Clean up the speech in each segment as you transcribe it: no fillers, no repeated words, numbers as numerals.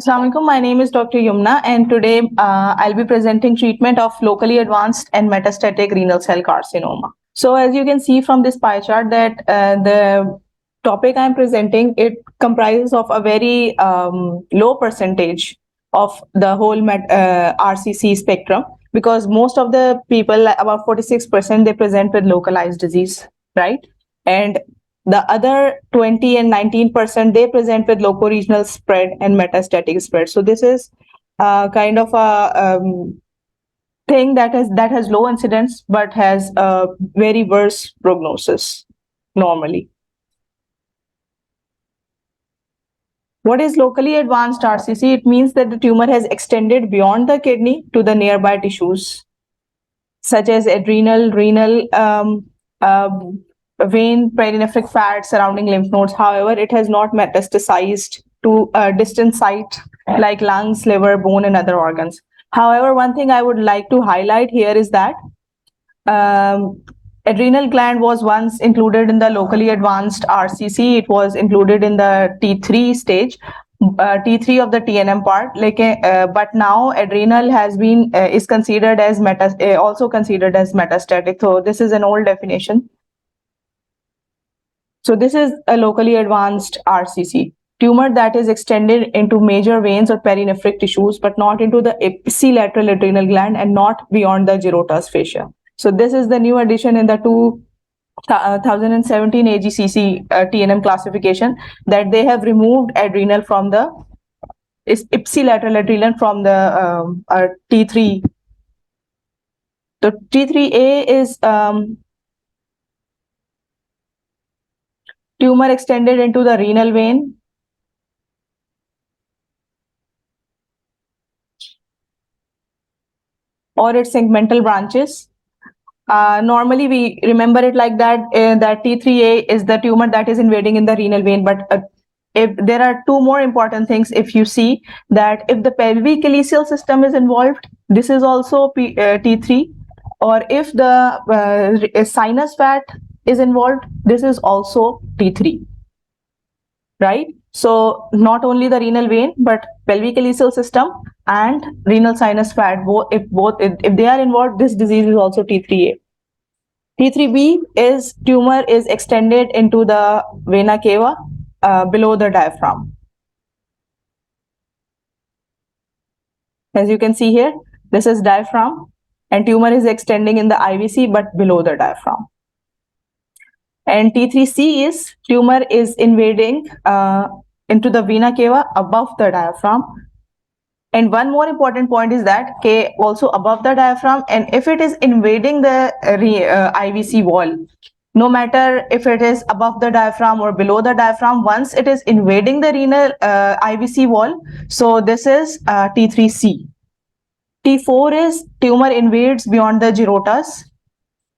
Assalamualaikum. My name is Dr. Yumna, and today I'll be presenting treatment of locally advanced and metastatic renal cell carcinoma. So, as you can see from this pie chart, that the topic I'm presenting, it comprises of a very low percentage of the whole RCC spectrum, because most of the people, about 46%, they present with localized disease, right? And the other 20 and 19%, they present with locoregional spread and metastatic spread. So this is kind of a thing that has low incidence but has a very worse prognosis normally. What is locally advanced RCC? It means that the tumor has extended beyond the kidney to the nearby tissues, such as adrenal, renal, vein, perinephric fat surrounding lymph nodes. However, it has not metastasized to a distant site like lungs, liver, bone, and other organs. However, one thing I would like to highlight here is that adrenal gland was once included in the locally advanced RCC. It was included in the T3 stage, T3 of the TNM part. But now adrenal has been is considered as also considered as metastatic. So this is an old definition. So this is a locally advanced RCC. Tumor that is extended into major veins or perinephric tissues, but not into the ipsilateral adrenal gland and not beyond the Girota's fascia. So this is the new addition in the 2017 AGCC TNM classification, that they have removed adrenal from the ipsilateral adrenal from the T3. So T3A is tumor extended into the renal vein, or its segmental branches. Normally we remember it like that, that T3A is the tumor that is invading in the renal vein, but if there are two more important things. If you see that if the pelvic ileal system is involved, this is also T3, or if the sinus fat is involved, this is also T3, right? So not only the renal vein, but pelvic ileal system and renal sinus fat, if they are involved, this disease is also T3A. T3B is tumor is extended into the vena cava below the diaphragm. As you can see here, this is diaphragm, and tumor is extending in the IVC but below the diaphragm. And T3C is tumor is invading into the vena cava above the diaphragm. And one more important point is that also above the diaphragm, and if it is invading the IVC wall, no matter if it is above the diaphragm or below the diaphragm, once it is invading the renal IVC wall, so this is T3C. T4 is tumor invades beyond the Girotas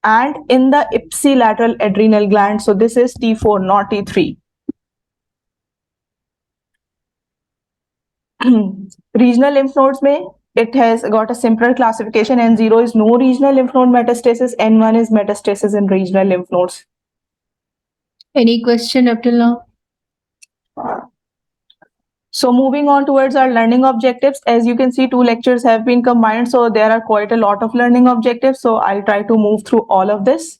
and in the ipsilateral adrenal gland, so this is T4, not T3. Regional lymph nodes may, it has got a simpler classification. N0 is no regional lymph node metastasis, N1 is metastasis in regional lymph nodes. Any question up till now? So moving on towards our learning objectives, as you can see, 2 lectures have been combined, so there are quite a lot of learning objectives. So I'll try to move through all of this.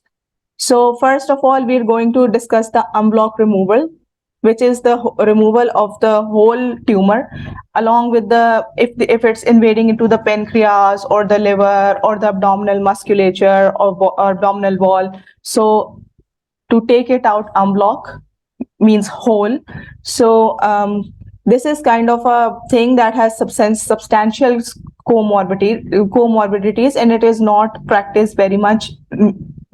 So first of all, we're going to discuss the unblock removal, which is the removal of the whole tumor, along with the if it's invading into the pancreas or the liver or the abdominal musculature or abdominal wall. So to take it out, unblock means whole. So this is kind of a thing that has substantial comorbidities, and it is not practiced very much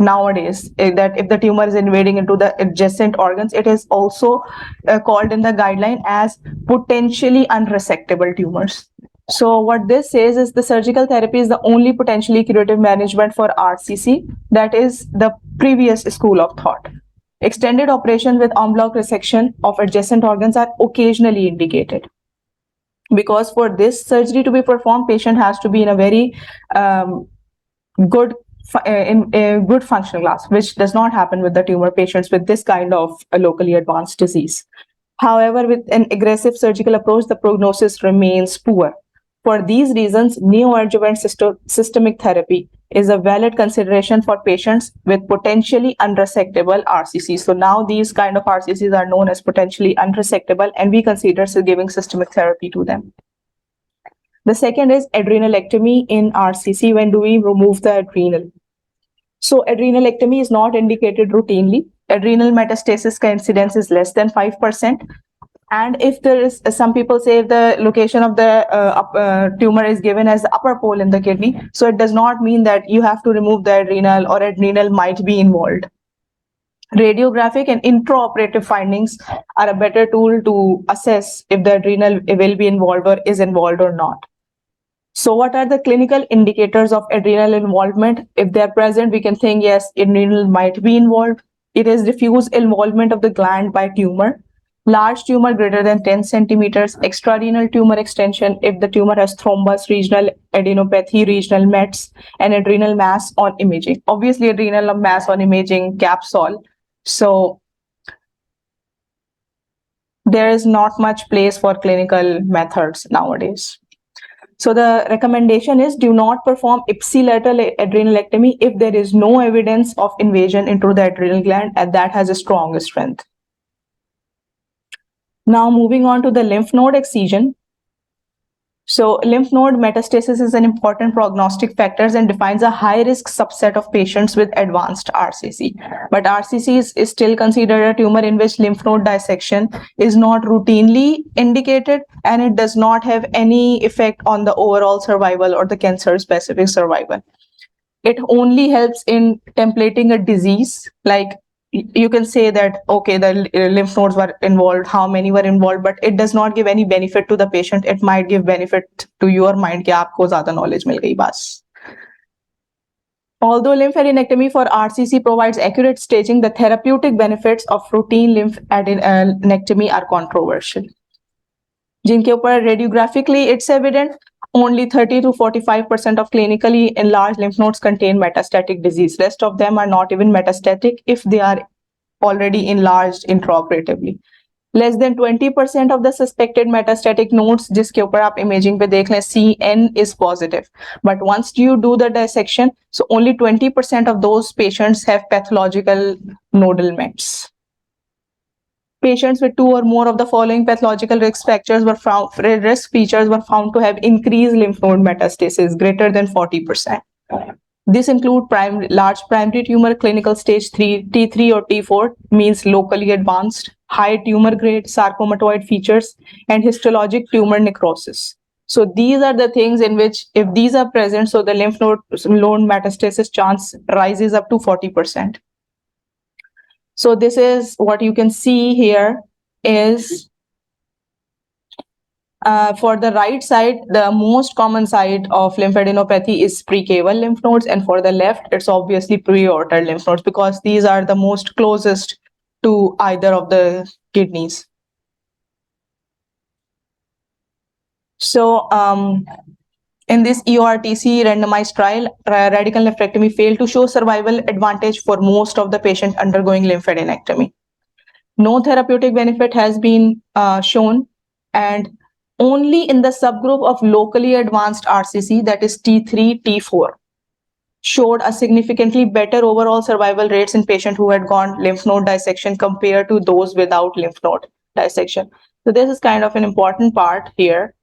nowadays. That if the tumor is invading into the adjacent organs, it is also called in the guideline as potentially unresectable tumors. So what this says is the surgical therapy is the only potentially curative management for RCC. That is the previous school of thought. Extended operations with en bloc resection of adjacent organs are occasionally indicated, because for this surgery to be performed, patient has to be in a very good functional class, which does not happen with the tumor patients with this kind of locally advanced disease. However, with an aggressive surgical approach, the prognosis remains poor. For these reasons, neoadjuvant systemic therapy is a valid consideration for patients with potentially unresectable RCCs. So now these kind of RCCs are known as potentially unresectable, and we consider giving systemic therapy to them. The second is adrenalectomy in RCC. When do we remove the adrenal? So adrenalectomy is not indicated routinely. Adrenal metastasis incidence is less than 5%. And if there is, some people say if the location of the tumor is given as the upper pole in the kidney, so it does not mean that you have to remove the adrenal or adrenal might be involved. Radiographic and intraoperative findings are a better tool to assess if the adrenal will be involved or is involved or not. So what are the clinical indicators of adrenal involvement? If they're present, we can think, yes, adrenal might be involved. It is diffuse involvement of the gland by tumor. Large tumor greater than 10 centimeters, extrarenal tumor extension if the tumor has thrombus, regional adenopathy, regional mets, and adrenal mass on imaging. Obviously, adrenal mass on imaging caps all. So there is not much place for clinical methods nowadays. So the recommendation is do not perform ipsilateral adrenalectomy if there is no evidence of invasion into the adrenal gland, and that has a strong strength. Now moving on to the lymph node excision. So lymph node metastasis is an important prognostic factor and defines a high-risk subset of patients with advanced RCC. But RCC is still considered a tumor in which lymph node dissection is not routinely indicated, and it does not have any effect on the overall survival or the cancer-specific survival. It only helps in templating a disease, like you can say that, okay, the lymph nodes were involved, how many were involved, but it does not give any benefit to the patient. It might give benefit to your mind कि आपको ज़्यादा knowledge मिल गई बस. Although lymphadenectomy for RCC provides accurate staging, the therapeutic benefits of routine lymphadenectomy are controversial. जिनके ऊपर radiographically it's evident, only 30 to 45% of clinically enlarged lymph nodes contain metastatic disease. Rest of them are not even metastatic if they are already enlarged intraoperatively. Less than 20% of the suspected metastatic nodes जिसके ऊपर आप imaging पे देख लें CN is positive. But once you do the dissection, so only 20% of those patients have pathological nodal mets. Patients with two or more of the following pathological risk features were found to have increased lymph node metastasis greater than 40%. This include large primary tumor clinical stage 3, T3 or T4 means locally advanced, high tumor grade, sarcomatoid features, and histologic tumor necrosis. So these are the things in which if these are present, so the lymph node metastasis chance rises up to 40%. So this is what you can see here is for the right side, the most common site of lymphadenopathy is precaval lymph nodes, and for the left, it's obviously preaortal lymph nodes because these are the most closest to either of the kidneys. So in this EORTC randomized trial, radical nephrectomy failed to show survival advantage for most of the patients undergoing lymphadenectomy. No therapeutic benefit has been shown, and only in the subgroup of locally advanced RCC, that is T3, T4, showed a significantly better overall survival rates in patients who had gone lymph node dissection compared to those without lymph node dissection. So this is kind of an important part here,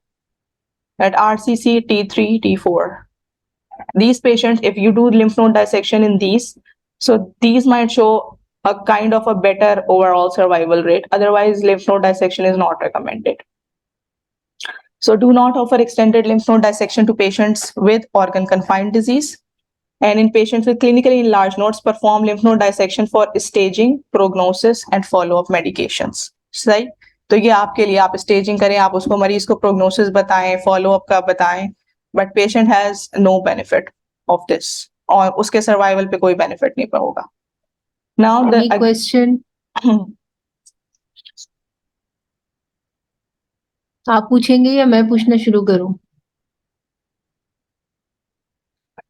that RCC, T3, T4. These patients, if you do lymph node dissection in these, so these might show a kind of a better overall survival rate. Otherwise, lymph node dissection is not recommended. So do not offer extended lymph node dissection to patients with organ-confined disease. And in patients with clinically enlarged nodes, perform lymph node dissection for staging, prognosis, and follow-up medications. सही? तो ये आपके लिए, आप staging करें, आप उसको मरीज को prognosis बताएं, follow-up का बताएं, but patient has no benefit of this, और उसके survival पे कोई benefit नहीं होगा. Now Any question? आप पूछेंगे या मैं पूछना शुरू करूं?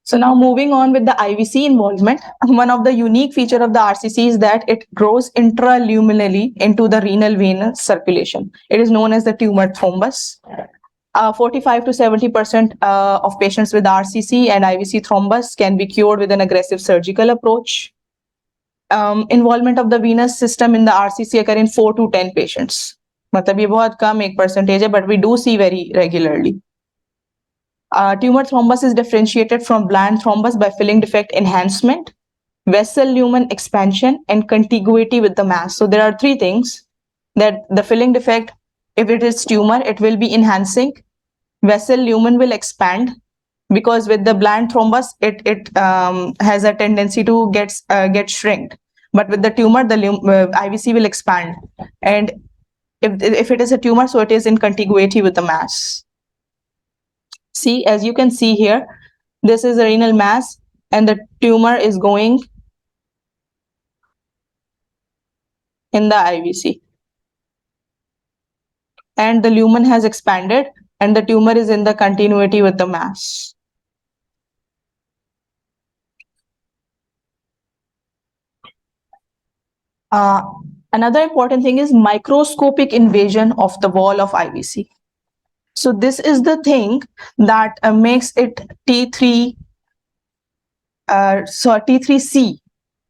So now moving on with the IVC involvement, one of the unique feature of the RCC is that it grows intraluminally into the renal venous circulation. It is known as the tumor thrombus. 45 to 70% of patients with RCC and IVC thrombus can be cured with an aggressive surgical approach. Involvement of the venous system in the RCC occur in 4 to 10 patients. मतलब ये बहुत कम एक percentage है, but we do see very regularly. Tumor thrombus is differentiated from bland thrombus by filling defect enhancement, vessel lumen expansion, and contiguity with the mass. So there are three things that the filling defect, if it is tumor, it will be enhancing, vessel lumen will expand, because with the bland thrombus, it has a tendency to get shrinked. But with the tumor, the IVC will expand. And if it is a tumor, so it is in contiguity with the mass. See, as you can see here, this is a renal mass and the tumor is going in the IVC. And the lumen has expanded and the tumor is in the continuity with the mass. Another important thing is microscopic invasion of the wall of IVC. So this is the thing that makes it T3, T3C.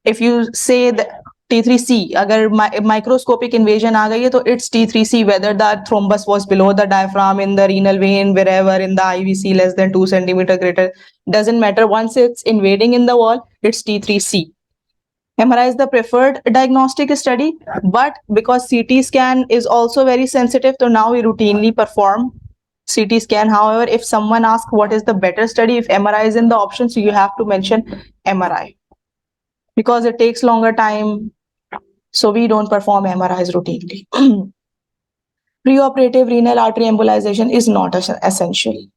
If you say that T3C, agar microscopic invasion aa gayi hai, to it's T3C, whether the thrombus was below the diaphragm, in the renal vein, wherever, in the IVC less than 2 centimeter greater, doesn't matter. Once it's invading in the wall, it's T3C. MRI is the preferred diagnostic study, but because CT scan is also very sensitive, so now we routinely perform CT scan. However, if someone asks what is the better study, if MRI is in the option, so you have to mention MRI. Because it takes longer time, so we don't perform MRIs routinely. Preoperative renal artery embolization is not essential.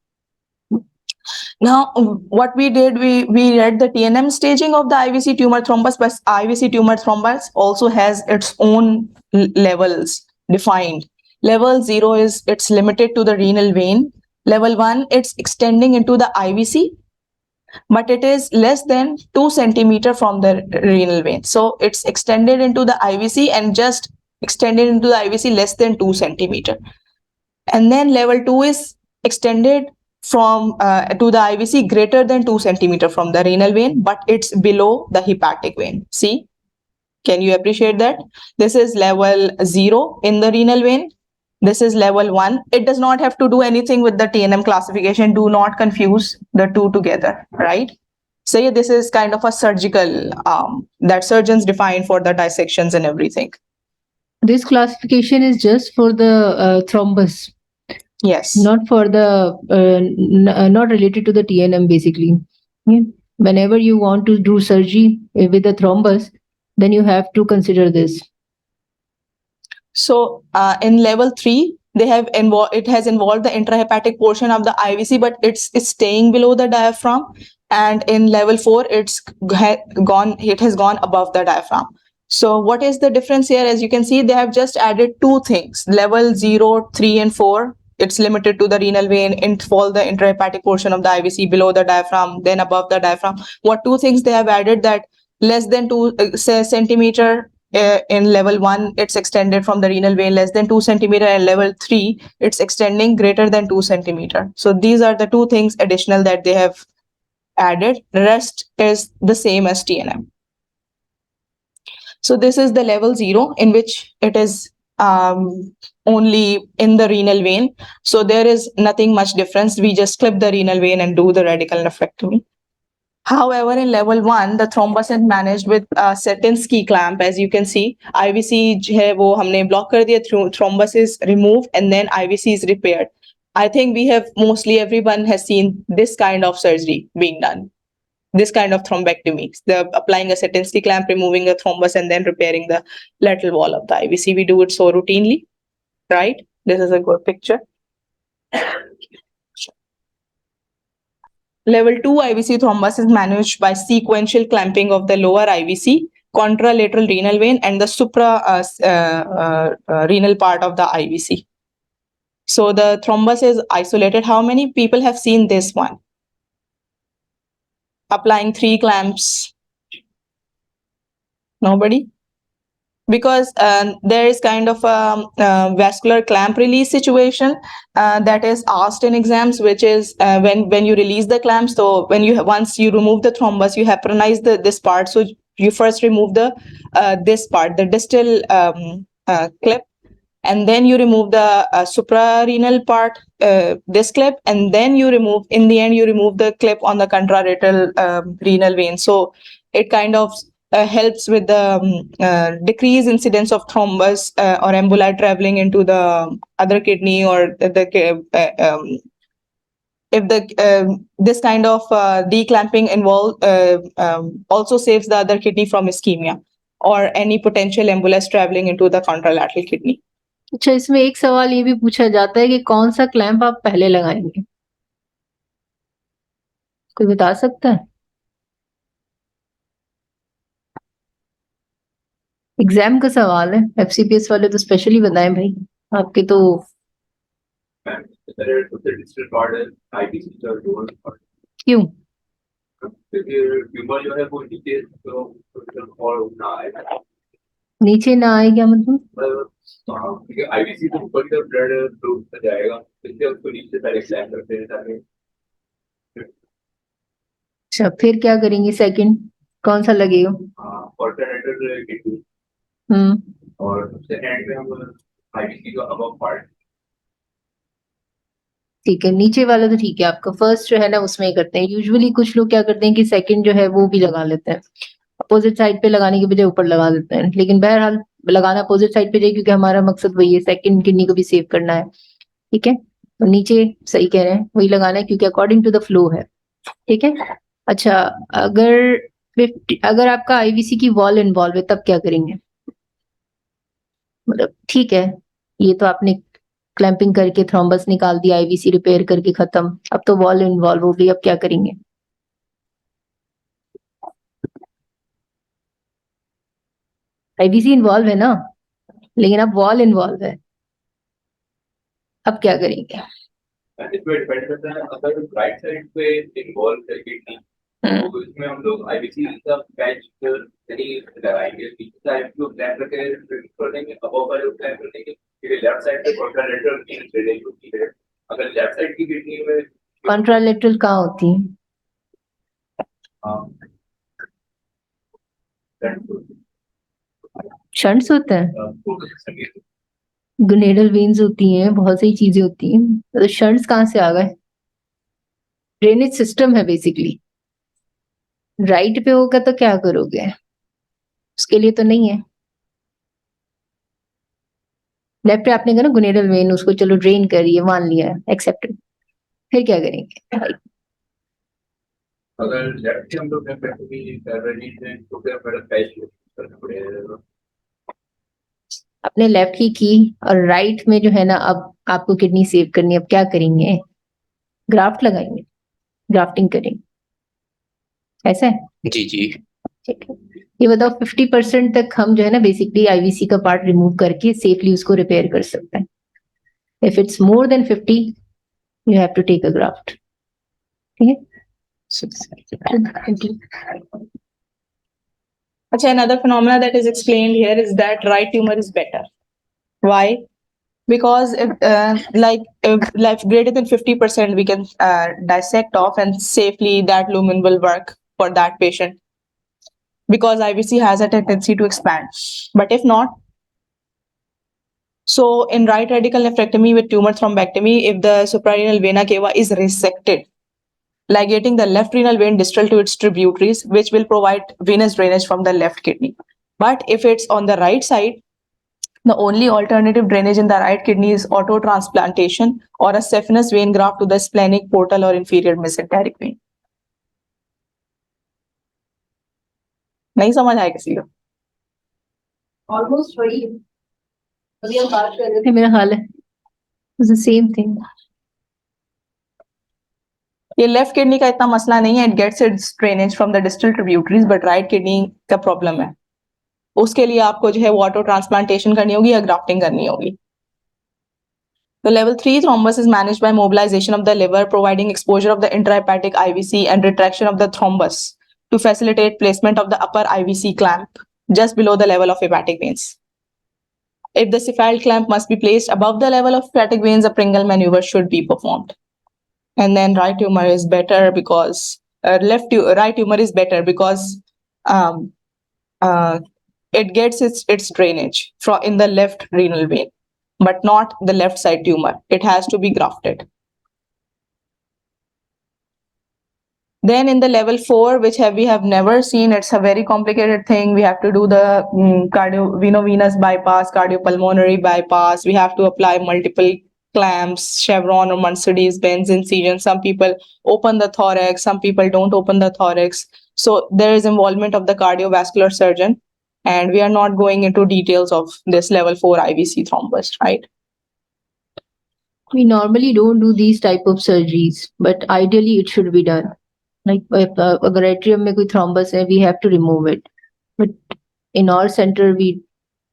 Now, what we did, we read the TNM staging of the IVC tumor thrombus, but IVC tumor thrombus also has its own levels defined. Level 0 is it's limited to the renal vein. Level 1, it's extending into the IVC, but it is less than 2 centimeter from the renal vein. So it's extended into the IVC and just extended into the IVC less than 2 centimeter. And then level 2 is extended from to the IVC greater than 2 centimeter from the renal vein, but it's below the hepatic vein. See, can you appreciate that? This is level 0 in the renal vein. This is level 1. It does not have to do anything with the TNM classification. Do not confuse the two together, right? So yeah, this is kind of a surgical that surgeons define for the dissections and everything. This classification is just for the thrombus. Yes. Not for the not related to the TNM basically. Yeah. Whenever you want to do surgery with the thrombus, then you have to consider this. So in level 3, they have it has involved the intrahepatic portion of the IVC, but it's staying below the diaphragm. And in level 4, it has gone above the diaphragm. So what is the difference here? As you can see, they have just added two things. Level 0, 3, and 4. It's limited to the renal vein, involve the intrahepatic portion of the IVC below the diaphragm, then above the diaphragm. What two things they have added? That less than 2 centimeter in level 1, it's extended from the renal vein less than 2 centimeter, and level 3, it's extending greater than 2 centimeter. So these are the two things additional that they have added. The rest is the same as TNM. So this is the level 0 in which it is only in the renal vein. So there is nothing much difference. We just clip the renal vein and do the radical nephrectomy. However, in level 1, the thrombus is managed with a Setinsky clamp. As you can see, IVC है वो हमने block कर दिया, thrombus is removed, and then IVC is repaired. I think we have mostly everyone has seen this kind of surgery being done. This kind of thrombectomy, applying a Setinsky clamp, removing the thrombus, and then repairing the lateral wall of the IVC. We do it so routinely, right? This is a good picture. Level 2 IVC thrombus is managed by sequential clamping of the lower IVC, contralateral renal vein, and the supra renal part of the IVC. So the thrombus is isolated. How many people have seen this one? applying 3 clamps? Nobody? Because there is kind of a vascular clamp release situation that is asked in exams, which is when you release the clamp. So when you once you remove the thrombus, you heparinize this part. So you first remove the this part, the distal clip, and then you remove the suprarenal part, this clip, and then you remove, in the end, you remove the clip on the contralateral renal vein. So it kind of helps with the decreased incidence of thrombus or emboli traveling into the other kidney, or if the this kind of declamping involve also saves the other kidney from ischemia or any potential embolus traveling into the contralateral kidney. अच्छा, इसमें एक सवाल ये भी पूछा जाता है कि कौन सा क्लैंप आप पहले लगाएंगे? कोई बता सकता है? एग्जाम का सवाल है, एफसीपीएस वाले तो स्पेशली बताएं भाई, आपके तो क्यों? नीचे ना आए क्या मतलब? आईबीसी तो ऊपर की तरफ ब्लड फ्लो जाएगा, इसलिए उसको नीचे पहले क्लैंप करते हैं ताकि। अच्छा, फिर क्या करेंगे? सेकंड कौन सा लगेगा? Alternative kidney. और सेकंड में हम आईबीसी का अबव पार्ट। ठीक है, नीचे वाला तो ठीक है आपका। फर्स्ट जो है ना उसमें ही करते हैं। यूजुअली कुछ लोग क्या करते हैं कि सेकंड जो है वो भी लगा लेते हैं, अपोजिट साइड पे लगाने के बजाय ऊपर लगा देते हैं। लेकिन बहरहाल लगाना अपोजिट साइड पे जाए, क्योंकि हमारा मकसद वही है, सेकंड किडनी को भी सेव करना है। ठीक है, तो नीचे सही कह रहे हैं, वही लगाना है क्योंकि अकॉर्डिंग टू द फ्लो है। ठीक है, अच्छा, अगर आपका आईवीसी की वॉल इन्वॉल्व है तब क्या करेंगे? मतलब ठीक है, ये तो आपने क्लैंपिंग करके थ्रोम्बस निकाल दिया, आईवीसी रिपेयर करके खत्म। अब तो वॉल इन्वॉल्व हो गई, अब क्या करेंगे? आईवीसी इन्वॉल्व है ना, लेकिन अब वॉल इन्वॉल्व है, अब क्या करेंगे? इसमें डिपेंड करता है, अगर राइट साइड पे इन्वॉल्व है किडनी तो इसमें हम लोग आईवीसी का पैच नहीं लगाएंगे, पीछे साइड को प्लान करके कर देंगे, अबव वाले को प्लान कर देंगे, क्योंकि लेफ्ट साइड पे कॉन्ट्रालेटरल की ड्रेनेज होती है। अगर लेफ्ट साइड की किडनी में कॉन्ट्रालेटरल कहाँ होती है? शंट्स होता है, ग्नेडल वेन्स होती हैं, बहुत सारी चीजें होती हैं, तो शंट्स कहाँ से आ गए? ड्रेनेज सिस्टम है बेसिकली। राइट पे होगा तो क्या करोगे? उसके लिए तो नहीं है। लेफ्ट पे आपने कहा ना ग्नेडल वेन, उसको चलो ड्रेन करिए, मान लिया, एक्सेप्टेड, फिर क्या करेंगे? अगर लेफ्ट हम लोग कर रहे हैं तो फिर पैच करना पड़ेगा। आपने लेफ्ट की और राइट में जो है ना, अब आपको किडनी सेव करनी है, अब क्या करेंगे? ग्राफ्ट लगाएंगे, ग्राफ्टिंग करेंगे, ऐसा है? जी जी, ठीक है। ये बताओ 50% तक हम जो है ना बेसिकली आईवीसी का पार्ट रिमूव करके सेफली उसको रिपेयर कर सकते हैं। If it's more than 50 you have to take a graft. ठीक है, Achha, another phenomena that is explained here is that right tumor is better. Why? Because if greater than 50%, we can dissect off and safely that lumen will work for that patient. Because IVC has a tendency to expand. But if not, so in right radical nephrectomy with tumor thrombectomy, if the suprarenal vena cava is resected, ligating the left renal vein distal to its tributaries, which will provide venous drainage from the left kidney. But if it's on the right side, the only alternative drainage in the right kidney is autotransplantation or a saphenous vein graft to the splenic, portal, or inferior mesenteric vein. नहीं समझ आया किसी को? Almost वही अभी हम बात कर रहे थे, मेरा हाल है the same thing. ये लेफ्ट किडनी का इतना मसला नहीं है, it gets its drainage from the distal tributaries, but right kidney का प्रॉब्लम है। उसके लिए आपको जो है वो ऑटो ट्रांसप्लांटेशन करनी होगी या ग्राफ्टिंग करनी होगी। The level 3 thrombus is managed by mobilization of the liver, providing exposure of the intrahepatic IVC and retraction of the thrombus to facilitate placement of the upper IVC clamp just below the level of hepatic veins. If the cephalic clamp must be placed above the level of hepatic veins, a Pringle maneuver should be performed. And then right tumor is better because right tumor is better because it gets its drainage from in the left renal vein, but not the left side tumor. It has to be grafted. Then in the level 4, which we have never seen, it's a very complicated thing. We have to do the cardiovenovenous bypass, cardiopulmonary bypass. We have to apply multiple clamps, chevron or Mercedes-Benz incision. Some people open the thorax, some people don't open the thorax. So there is involvement of the cardiovascular surgeon. And we are not going into details of this level 4 IVC thrombus, right? We normally don't do these type of surgeries, but ideally it should be done. Like if agar atrium mein koi thrombus hai, we have to remove it. But in our center, we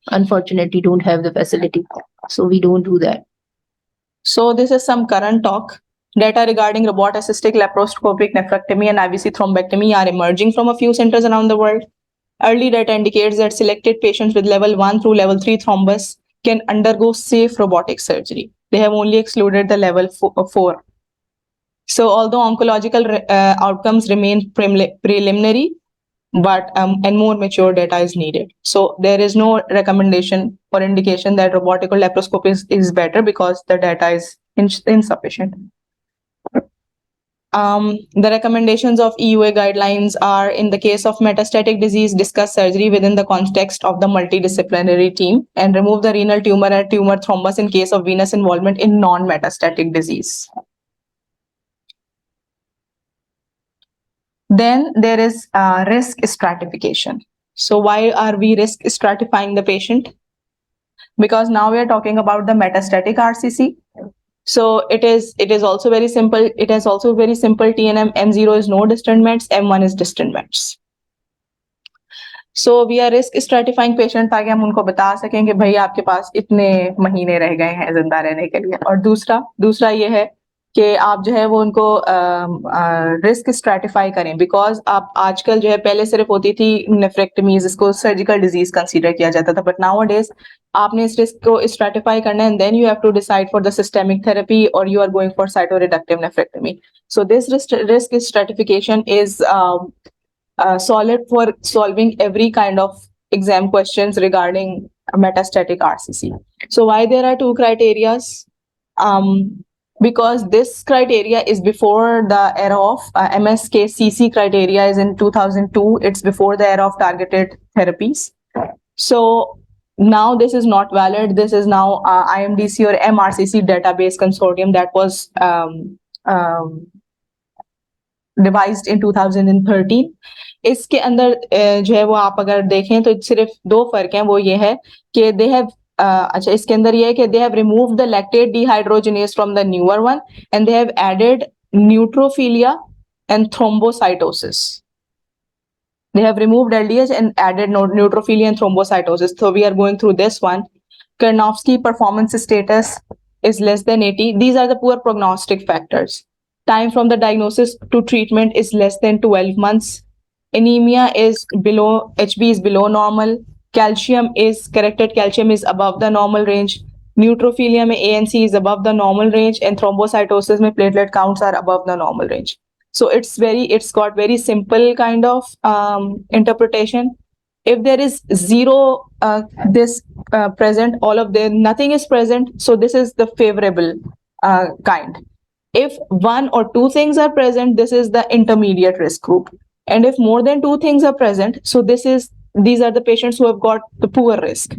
unfortunately don't have the facility, so we don't do that. So this is some current talk. Data regarding robot-assisted laparoscopic nephrectomy and IVC thrombectomy are emerging from a few centers around the world. Early data indicates that selected patients with level 1 through level 3 thrombus can undergo safe robotic surgery. They have only excluded the level 4. So although oncological outcomes remain preliminary, but and more mature data is needed. So there is no recommendation or indication that robotic or laparoscopy is better because the data is insufficient. The recommendations of EUA guidelines are, in the case of metastatic disease, discuss surgery within the context of the multidisciplinary team and remove the renal tumor and tumor thrombus in case of venous involvement in non-metastatic disease. Then there is risk stratification. So why are we risk stratifying the patient? Because now we are talking about the metastatic RCC. So it is also very simple. It has also very simple TNM. M0 is no distant mets, M1 is distant mets. So we are risk stratifying patient ताकि हम उनको बता सकें कि भाई आपके पास इतने महीने रह गए हैं जिंदा रहने के लिए. और दूसरा ये है कि आप जो है वो उनको रिस्क स्ट्रैटिफाई करें, बिकॉज आप आजकल जो है पहले सिर्फ होती थी नेफ्रेक्टमीज, इसको सर्जिकल डिजीज कंसीडर किया जाता था, बट नाउ डेज आपने इस रिस्क को स्ट्रैटिफाई करना है and then you have to decide for the systemic therapy और you are going for cytoreductive nephrectomy. So this risk stratification is solid for solving every kind of exam questions regarding metastatic RCC. So why there are two criterias? Because this criteria is before the era of MSK-CC criteria is in 2002. It's before the era of targeted therapies. So now this is not valid. This is now IMDC or MRCC database consortium that was devised in 2013. इसके अंदर जो है वो आप अगर देखें तो सिर्फ दो फर्क हैं. वो ये है कि दे हैव अच्छा इसके अंदर ये है कि they have removed the lactate dehydrogenase from the newer one and they have added neutrophilia and thrombocytosis. They have removed LDH and added neutrophilia and thrombocytosis. So we are going through this one. Karnofsky performance status is less than 80. These are the poor prognostic factors. Time from the diagnosis to treatment is less than 12 months. Anemia is below, HB is below normal. Corrected calcium is above the normal range. Neutrophilia mein ANC is above the normal range, and thrombocytosis mein platelet counts are above the normal range. So it's got very simple kind of interpretation. If there is zero present, all of them, nothing is present, so this is the favorable kind. If one or two things are present, this is the intermediate risk group. And if more than two things are present, so these are the patients who have got the poor risk.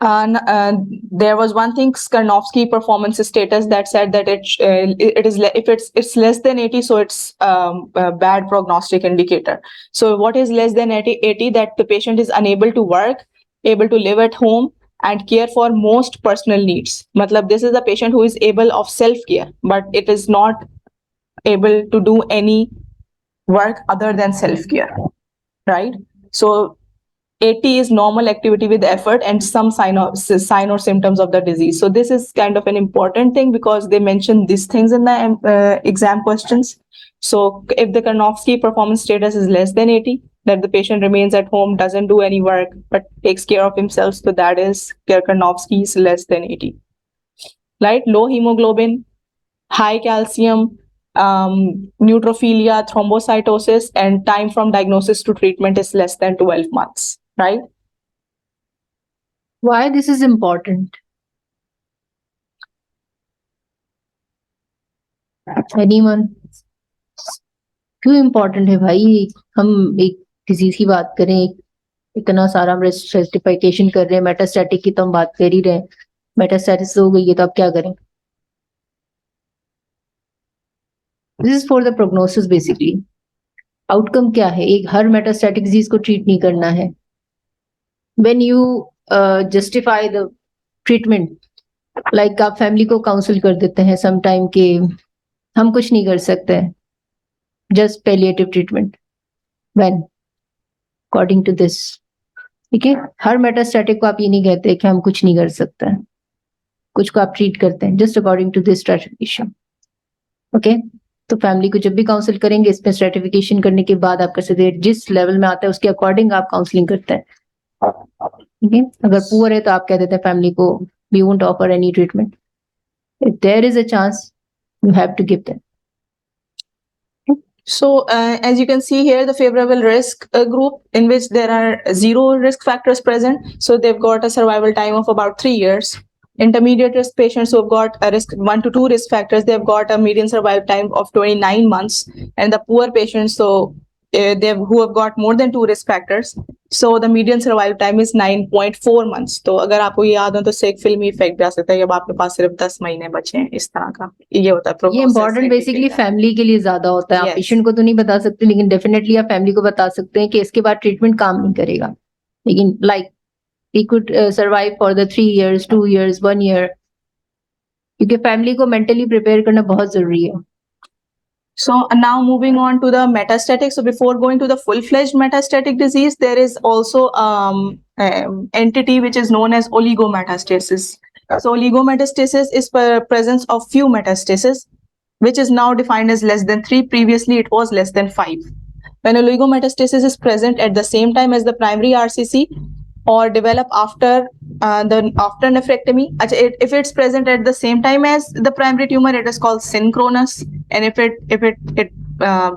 There was one thing, Karnofsky performance status, that said that it is if it's less than 80, so it's a bad prognostic indicator. So what is less than 80? That the patient is unable to work, able to live at home, and care for most personal needs. Matlab, this is a patient who is able of self-care, but it is not able to do any work other than self-care, right? So 80 is normal activity with effort and some sign or symptoms of the disease. So this is kind of an important thing because they mention these things in the exam questions. So if the Karnofsky performance status is less than 80, that the patient remains at home, doesn't do any work, but takes care of himself, so that is Karnofsky is less than 80. Right? Low hemoglobin, high calcium, neutrophilia, thrombocytosis, and time from diagnosis to treatment is less than 12 months, right? Why this is important? Anyone? क्यों important है भाई? हम एक disease की बात करें, इतना सारा हम स्ट्रेटिफिकेशन कर रहे हैं, मेटास्टैटिक की तो हम बात कर ही रहे हैं, मेटास्टैटिस हो गई है तो अब क्या करें? This is for the prognosis basically. Outcome क्या है? एक हर मेटास्टैटिक डिजीज को ट्रीट नहीं करना है. When you justify the treatment, like आप फैमिली को काउंसिल कर देते हैं सम टाइम के हम कुछ नहीं कर सकते, just palliative treatment. When according to this, ठीक है, हर मेटास्टैटिक को आप ये नहीं कहते कि हम कुछ नहीं कर सकते, कुछ को आप ट्रीट करते हैं just according to this stratification. Okay, तो फैमिली को जब भी काउंसिल करेंगे इसमें स्ट्रैटिफिकेशन करने के बाद आप कर सकते हैं, जिस लेवल में आता है उसके अकॉर्डिंग आप काउंसलिंग करते हैं. ठीक है, अगर पुअर है तो आप कह देते हैं फैमिली को we won't offer any treatment. If there is a chance you have to give them. So as you can see here, the favorable risk group in which there are 0 risk factors present. So they've got a survival time of about 3 years. Intermediate risk patients who have got a risk 1 to 2 risk factors, they've got a median survival time of 29 months. And the poor patients, so who have got more than 2 risk factors, so the median survival time is 9.4 months. तो अगर आपको ये याद हो तो से एक फिल्मी इफेक्ट भी आ सकता है जब आपके पास सिर्फ 10 महीने बचे हैं, इस तरह का ये होता है. ये इम्पोर्टेंट बेसिकली फैमिली के लिए ज्यादा होता है. आप पेशेंट को तो नहीं बता सकते, लेकिन डेफिनेटली आप फैमिली को बता सकते हैं कि इसके बाद ट्रीटमेंट काम नहीं करेगा. लेकिन like he could survive for the 3 years, 2 years, 1 year, क्योंकि फैमिली को मेंटली प्रिपेयर करना बहुत जरूरी है. So now moving on to the metastatic. So before going to the full-fledged metastatic disease, there is also entity which is known as oligometastasis. So oligometastasis is presence of few metastases, which is now defined as less than 3. Previously, it was less than 5. When oligometastasis is present at the same time as the primary RCC or develop after nephrectomy, if it's present at the same time as the primary tumor, it is called synchronous. And if it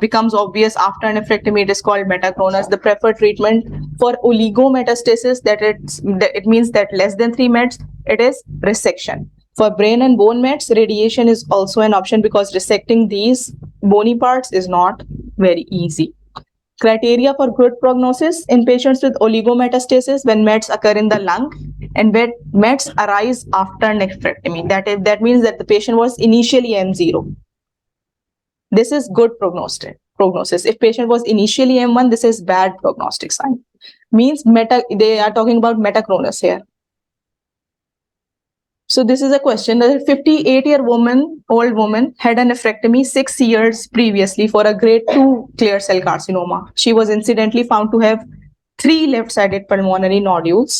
becomes obvious after nephrectomy, it is called metachronous. The preferred treatment for oligometastasis, that it means that less than 3 meds, it is resection. For brain and bone mets, radiation is also an option because resecting these bony parts is not very easy. Criteria for good prognosis in patients with oligometastasis: when mets occur in the lung and when mets arise after nephrectomy. That means that the patient was initially M0. This is good prognosis. If patient was initially M1, this is bad prognostic sign. Means they are talking about metachronous here. So this is a question. A 58-year-old woman had a nephrectomy 6 years previously for a grade 2 clear cell carcinoma. She was incidentally found to have 3 left-sided pulmonary nodules.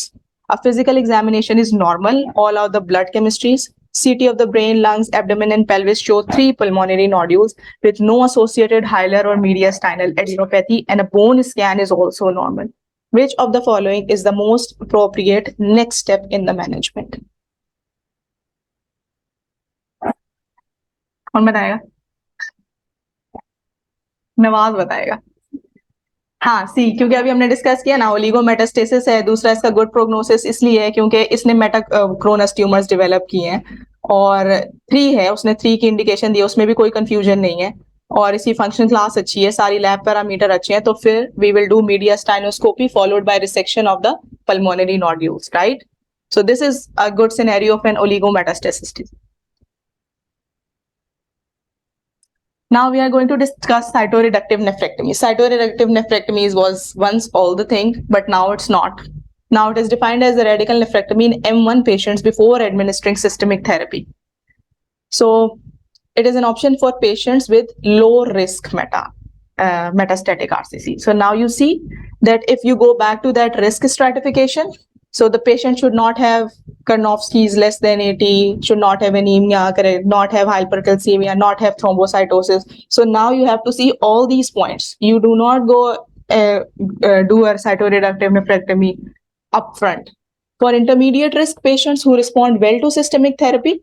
A physical examination is normal. All of the blood chemistries, CT of the brain, lungs, abdomen, and pelvis show 3 pulmonary nodules with no associated hilar or mediastinal adenopathy, and a bone scan is also normal. Which of the following is the most appropriate next step in the management? कौन बताएगा? नवाज बताएगा. हाँ, सी, क्योंकि अभी हमने discuss किया ना, ओलिगोमेटास्टेसिस है. दूसरा इसका गुड प्रोग्नोसिस इसलिए है क्योंकि इसने मेटाक्रोनस ट्यूमर्स डेवलप किए हैं, और 3 है, उसने 3 की इंडिकेशन दी, उसमें भी कोई कंफ्यूजन नहीं है, और इसकी फंक्शन क्लास अच्छी है, सारी लैब पैरामीटर अच्छे हैं. तो फिर we will do mediastinoscopy followed by resection of the pulmonary nodules, right? So this is a good scenario of an oligometastasis disease. Now we are going to discuss cytoreductive nephrectomy. Cytoreductive nephrectomy was once all the thing, but now it's not. Now it is defined as a radical nephrectomy in M1 patients before administering systemic therapy. So it is an option for patients with low risk meta. metastatic RCC. So now you see that if you go back to that risk stratification, so the patient should not have Karnofsky's less than 80, should not have anemia, not have hypercalcemia, not have thrombocytosis. So now you have to see all these points. You do not go do a cytoreductive nephrectomy upfront. For intermediate risk patients who respond well to systemic therapy,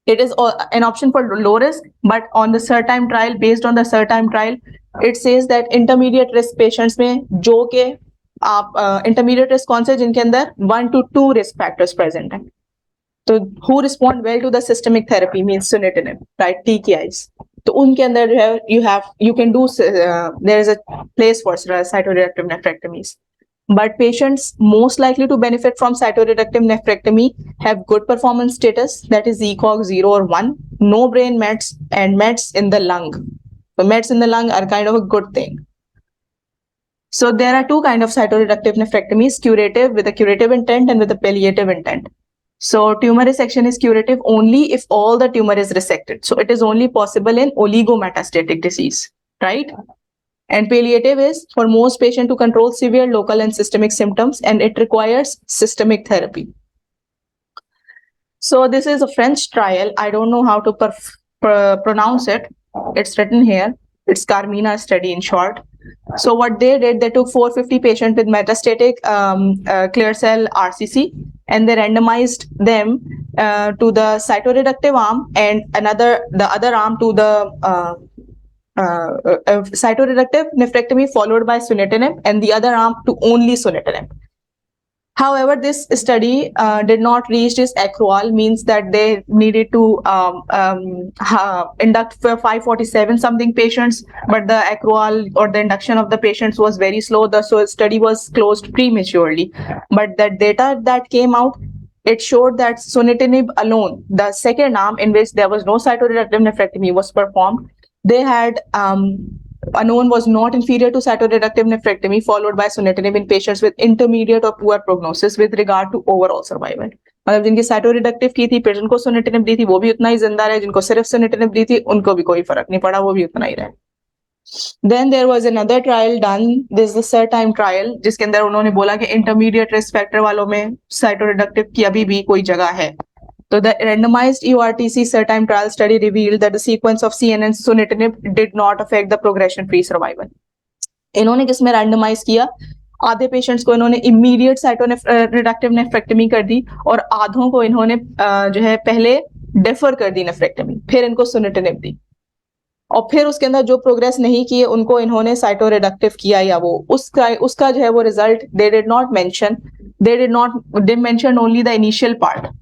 it is an option for low risk, but on the CERTIME trial, based on the CERTIME trial, it says that intermediate risk patients में जो के आप intermediate risk कौन से जिनके अंदर 1 to 2 risk factors present हैं. So who respond well to the systemic therapy means sunitinib, right? TKIs. तो उनके अंदर जो है you can do there is a place for cytoreductive nephrectomies. But patients most likely to benefit from cytoreductive nephrectomy have good performance status, that is ECOG 0 or 1, no brain mets, and mets in the lung. So mets in the lung are kind of a good thing. So there are two kinds of cytoreductive nephrectomies, curative with a curative intent and with a palliative intent. So tumor resection is curative only if all the tumor is resected. So it is only possible in oligometastatic disease, right? And palliative is for most patients to control severe local and systemic symptoms, and it requires systemic therapy. So this is a French trial. I don't know how to pronounce it. It's written here. It's Carcinoma study in short. So what they did, they took 450 patients with metastatic clear cell RCC, and they randomized them to the cytoreductive arm and the other arm to the cytoreductive nephrectomy followed by sunitinib, and the other arm to only sunitinib. However, this study did not reach its accrual, means that they needed to induct 547 something patients, but the accrual or the induction of the patients was very slow. The study was closed prematurely. But the data that came out, it showed that sunitinib alone, the second arm in which there was no cytoreductive nephrectomy, was performed. They had unknown was not inferior to cytoreductive nephrectomy followed by sunitinib in patients with intermediate or poor prognosis with regard to overall survival. मतलब जिनकी cytoreductive की थी, patient को sunitinib दी थी, वो भी उतना ही जिंदा रहे, जिनको सिर्फ sunitinib दी थी, उनको भी कोई फर्क नहीं पड़ा, वो भी उतना ही रहे. Then there was another trial done, this is the CERTIME trial, जिसके अंदर उन्होंने बोला कि intermediate risk factor वालों में cytoreductive की अभी भी कोई जगह है. So the randomized EORTC CERTIME trial study revealed that the sequence of CNN sunitinib did not affect the progression-free survival. इन्होंने किसमें randomize किया? आधे patients को इन्होंने immediate cytoreductive nephrectomy कर दी और आधों को इन्होंने जो है पहले defer कर दी nephrectomy, फिर इनको sunitinib दी. और फिर उसके अंदर जो प्रोग्रेस नहीं किए उनको इन्होंने साइटोरेडक्टिव किया, या वो उसका जो है वो result they did mention only the initial part.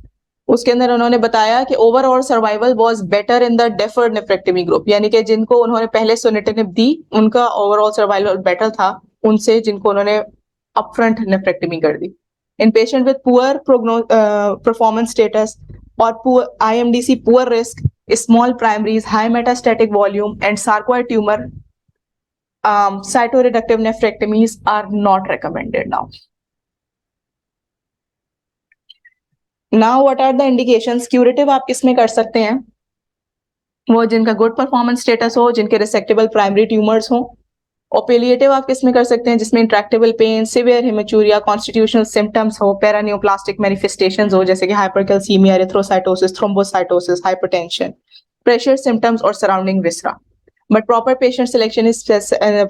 उसके अंदर उन्होंने बताया कि overall survival was better in the deferred nephrectomy group, यानी कि जिनको उन्होंने पहले sunitinib दी उनका ओवरऑल सर्वाइवल बेटर था उनसे जिनको उन्होंने अपफ्रंट नेफ्रेक्टमी कर दी. In patient with poor performance status और poor IMDC poor risk, small primaries, high metastatic volume and sarcoid tumour, cytoreductive nephrectomies are not recommended now. Now what are the indications? Curative आप किसमें कर सकते हैं? वो जिनका गुड परफॉर्मेंस स्टेटस हो, जिनके रिसेक्टेबल प्राइमरी ट्यूमर्स हो. और palliative आप किसमें कर सकते हैं? जिसमें intractable pain, severe haematuria, constitutional symptoms हो, पैरानियोप्लास्टिक मैनिफेस्टेशंस हो जैसे कि hypercalcaemia, erythrocytosis, thrombocytosis, hypertension, pressure symptoms और surrounding viscera. But proper patient selection is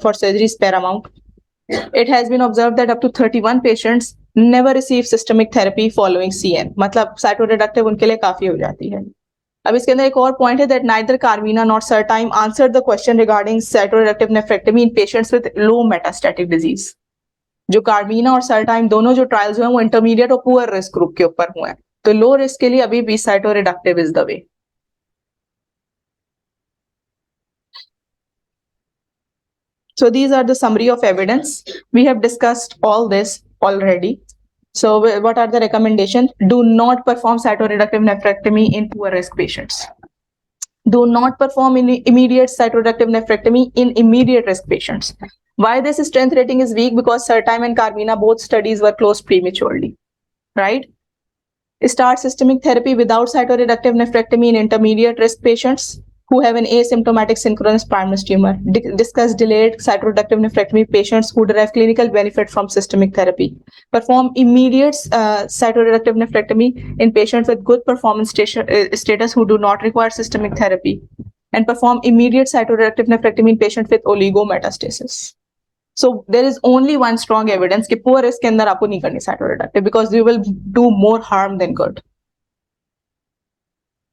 for surgery is paramount. It has been observed that up to 31 patients never receive systemic therapy following CN. मतलब cytoreductive उनके लिए काफी हो जाती है. अब इसके अंदर एक और पॉइंट है that neither Carmina nor CERTIME answered the question regarding cytoreductive nephrectomy in patients with low metastatic disease. जो Carmina और CERTIME दोनों जो ट्रायल्स हुए वो इंटरमीडिएट और पुअर रिस्क ग्रुप के ऊपर हुए हैं. तो लो रिस्क के लिए अभी भी cytoreductive is the way. So these are the summary of evidence. We have discussed all this already. So what are the recommendations? Do not perform cytoreductive nephrectomy in poor risk patients. Do not perform immediate cytoreductive nephrectomy in immediate risk patients. Why this strength rating is weak? Because CERTIME and Carmina both studies were closed prematurely, right? Start systemic therapy without cytoreductive nephrectomy in intermediate risk patients. who have an asymptomatic synchronous primary tumor. Discuss delayed cytoreductive nephrectomy patients who derive clinical benefit from systemic therapy. Perform immediate cytoreductive nephrectomy in patients with good performance status who do not require systemic therapy. And perform immediate cytoreductive nephrectomy in patients with oligometastasis. So there is only one strong evidence कि poor risk के अंदर आपको नहीं करनी cytoreductive because you will do more harm than good.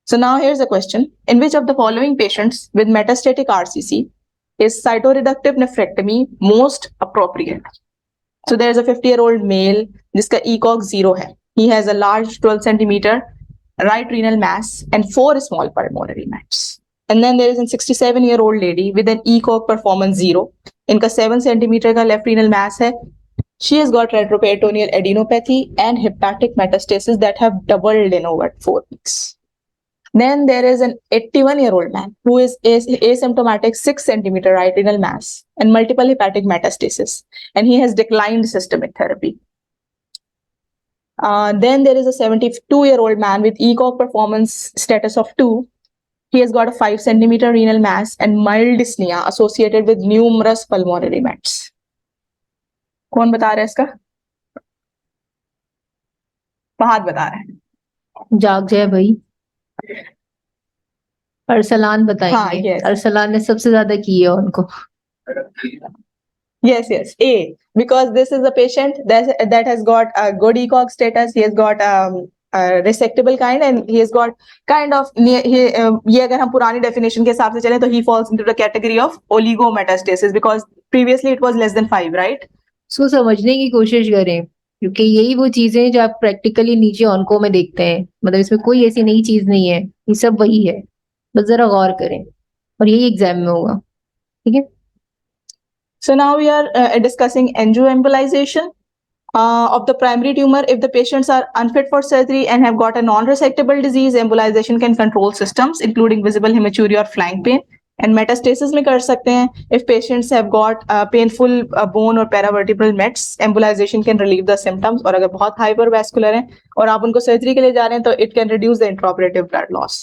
So now here's a question. In which of the following patients with metastatic RCC is cytoreductive nephrectomy most appropriate? So there is a 50-year-old male जिसका ECOG 0 है. He has a large 12 centimeter right renal mass and 4 small pulmonary mets. And then there is a 67-year-old lady with an ECOG performance 0. इनका 7 centimeter का left renal mass है. She has got retroperitoneal adenopathy and hepatic metastasis that have doubled in over 4 weeks. Then there is an 81-year-old man who is asymptomatic 6 centimeter right renal mass and multiple hepatic metastasis, and he has declined systemic therapy. Then there is a 72-year-old man with ECOG performance status of 2. He has got a 5 centimeter renal mass and mild dyspnea associated with numerous pulmonary mets. कौन बता रहा है इसका? फहद बता रहा है. जाग जाए भाई. अरसलान बताएंगे. हाँ, yes. अरसलान ने सबसे ज्यादा की है उनको. Yes, A. Because this is a patient that has got a good ECOG status. He has got a resectable kind, and he has got kind of ये अगर हम पुरानी definition के हिसाब से चलें तो he falls into the category of oligometastasis because previously it was less than 5, right? इसको समझने की कोशिश करें क्योंकि यही वो चीजें हैं जो आप प्रैक्टिकली नीचे ऑनको में देखते हैं. मतलब इसमें कोई ऐसी नई चीज नहीं है, ये सब वही है. बस जरा गौर करें और यही एग्जाम में होगा. ठीक है. So now we are discussing angioembolization of the primary tumor. If the patients are unfit for surgery and have got a non-resectable disease, embolization can control symptoms including visible hematuria or flank pain. And metastasis में कर सकते हैं. If patients have got painful bone or paravertebral mets, embolization can relieve the symptoms. और अगर बहुत hypervascular हैं और आप उनको surgery के लिए जा रहे हैं तो it can reduce the intraoperative blood loss.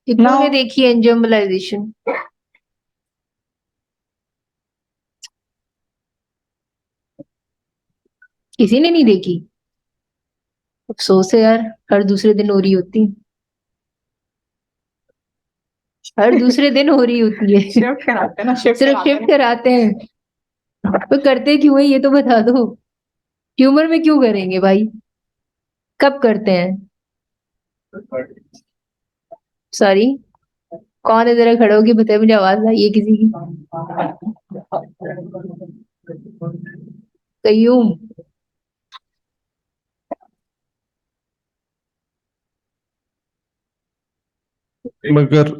कितनों ने देखी है एंजियोएम्बोलाइजेशन? किसी ने नहीं देखी? अफसोस है यार, हर दूसरे दिन हो रही होती. हर दूसरे दिन हो रही होती है. शिफ्ट कराते हैं ना, सिर्फ शिफ्ट कराते हैं. तो करते क्यों है ये तो बता दो. ट्यूमर में क्यों करेंगे भाई? कब करते हैं? सॉरी, कौन है? जरा खड़े होके बताए, मुझे आवाज आई है किसी की. कयूम. मगर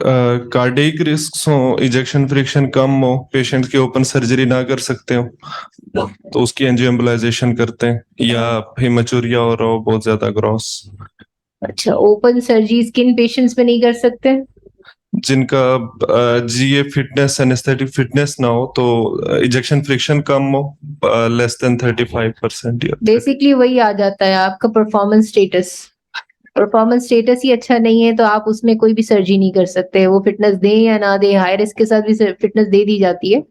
कार्डियक रिस्क हो, इजेक्शन फ्रिक्शन कम हो, पेशेंट की ओपन सर्जरी ना कर सकते हो तो उसकी एंजियोएम्बोलाइजेशन करते हैं. या हेमाचूरिया हो रहा हो बहुत ज्यादा ग्रॉस. अच्छा, ओपन सर्जरी किन पेशेंट्स में नहीं कर सकते? जिनका जीए फिटनेस एनेस्थेटिक फिटनेस ना हो तो इजेक्शन फ्रिक्शन कम हो, लेस देन 35%. बेसिकली वही आ जाता है आपका परफॉर्मेंस स्टेटस. परफॉर्मेंस स्टेटस ही अच्छा नहीं है तो आप उसमें कोई भी सर्जरी नहीं कर सकते. वो फिटनेस दे या ना दे, हाई रिस्क के साथ भी फिटनेस दे दी जाती है.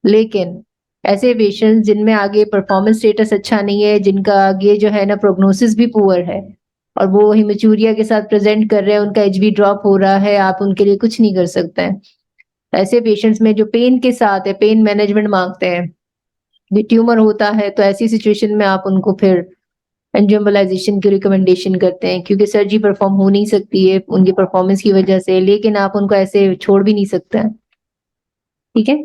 लेकिन ऐसे पेशेंट्स जिनमें आगे परफॉर्मेंस स्टेटस अच्छा नहीं है, जिनका आगे जो है ना प्रोग्नोसिस भी पुअर है और वो हिमेचूरिया के साथ प्रेजेंट कर रहे हैं, उनका एचबी ड्रॉप हो रहा है, आप उनके लिए कुछ नहीं कर सकते हैं. ऐसे पेशेंट्स में जो पेन के साथ है, पेन मैनेजमेंट मांगते हैं, जो ट्यूमर होता है, तो ऐसी सिचुएशन में आप उनको फिर एंजियोएम्बोलाइजेशन की रिकमेंडेशन करते हैं क्योंकि सर्जरी परफॉर्म हो नहीं सकती है उनकी परफॉर्मेंस की वजह से. लेकिन आप उनको ऐसे छोड़ भी नहीं सकते हैं. ठीक है.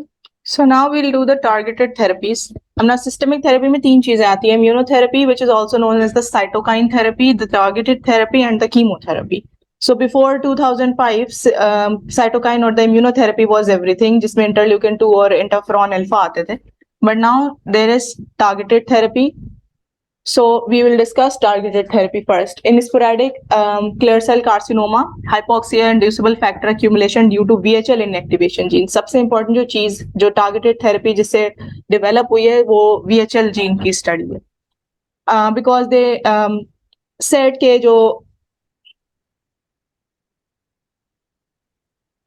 So now we'll do the targeted therapies. अपना systemic therapy में 3 चीजें आती है. Immunotherapy, which is also known as the cytokine therapy, the targeted therapy, and the chemotherapy. So before 2005, cytokine or the immunotherapy was everything, जिसमें interleukin 2 और interferon alpha आते थे. But now there is targeted therapy. So we will discuss targeted therapy first. In sporadic clear cell carcinoma, hypoxia inducible factor accumulation due to VHL inactivation gene. सबसे important जो चीज जो targeted therapy जिससे develop हुई है वो VHL gene की study है. Because they said के जो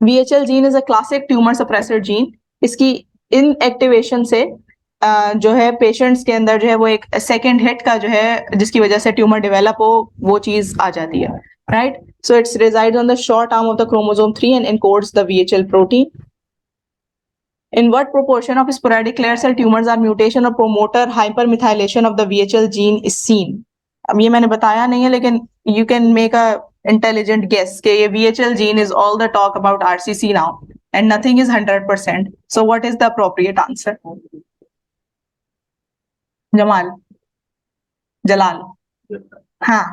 VHL gene is a classic tumour suppressor gene. इसकी इनएक्टिवेशन से जो है पेशेंट्स के अंदर जो है वो एक सेकेंड हिट का जो है जिसकी वजह से ट्यूमर डेवलप हो वो चीज आ जाती है, right. So it's resides on the short arm of the chromosome 3 and encodes the VHL protein. In what proportion of sporadic clear cell tumors are mutation or promoter hypermethylation of the VHL gene is seen? अब ये मैंने बताया नहीं है लेकिन you can make a intelligent guess कि ये VHL gene is all the talk about RCC now and nothing is 100%. So what is the appropriate answer? Jamal, जलाल, हाँ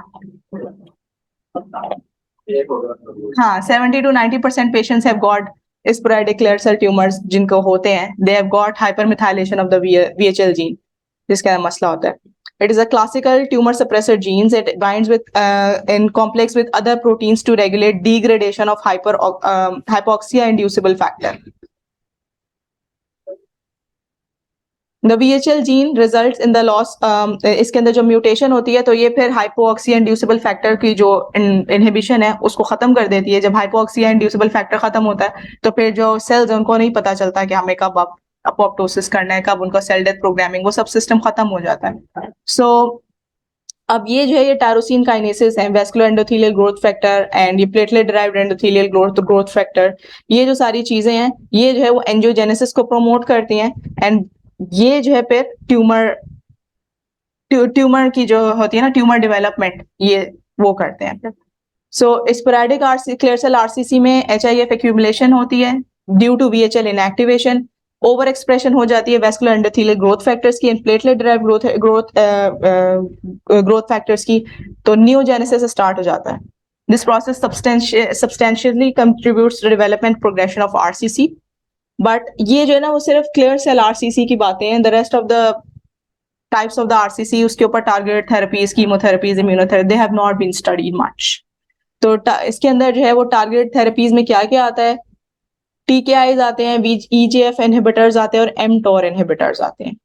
हाँ 70 to 90% patients have got sporadic clear cell tumors जिनको होते हैं they have got hypermethylation of the VHL gene जिसका मसला होता है. It is a classical tumor suppressor genes. It binds with in complex with other proteins to regulate degradation of hypoxia inducible factor. The VHL gene results in the loss. इसके अंदर जो mutation होती है तो ये फिर हाइपोक्सिया इंड्यूसिबल फैक्टर की जो इनहिबिशन है उसको खत्म कर देती है. जब हाइपोक्सिया इंड्यूसिबल फैक्टर खत्म होता है तो फिर जो सेल्स उनको नहीं पता चलता कि हमें कब अपोप्टोसिस करना है, कब उनका सेल डेथ प्रोग्रामिंग, वो सब सिस्टम खत्म हो जाता है. सो अब ये जो है ये टायरोसिन काइनेसिस है, vascular endothelial growth factor and ये platelet derived endothelial growth factor, ये जो सारी चीजें हैं ये जो है वो एंजियोजेनेसिस को प्रमोट करती हैं एंड ये जो है फिर ट्यूमर की जो होती है ना ट्यूमर डेवलपमेंट ये वो करते हैं. So sporadic clear cell RCC में HIF एक्यूमुलेशन होती है due to VHL inactivation. Over expression हो जाती है वेस्कुलर एंडोथेलियल ग्रोथ फैक्टर्स की and platelet derived growth factors की, तो न्यूजेनेसिस स्टार्ट हो जाता है. This process substantially contributes to development progression of RCC. But ये जो है ना वो सिर्फ क्लियर सेल RCC की बातें हैं. The rest of the types of the RCC उसके ऊपर target therapies, chemotherapies, immunotherapy, they have not been studied much. तो इसके अंदर जो है वो टारगेट थेरेपीज में क्या क्या आता है? TKIs आते हैं, EGF इनहिबिटर्स आते हैं और mTOR इनहिबिटर्स आते हैं.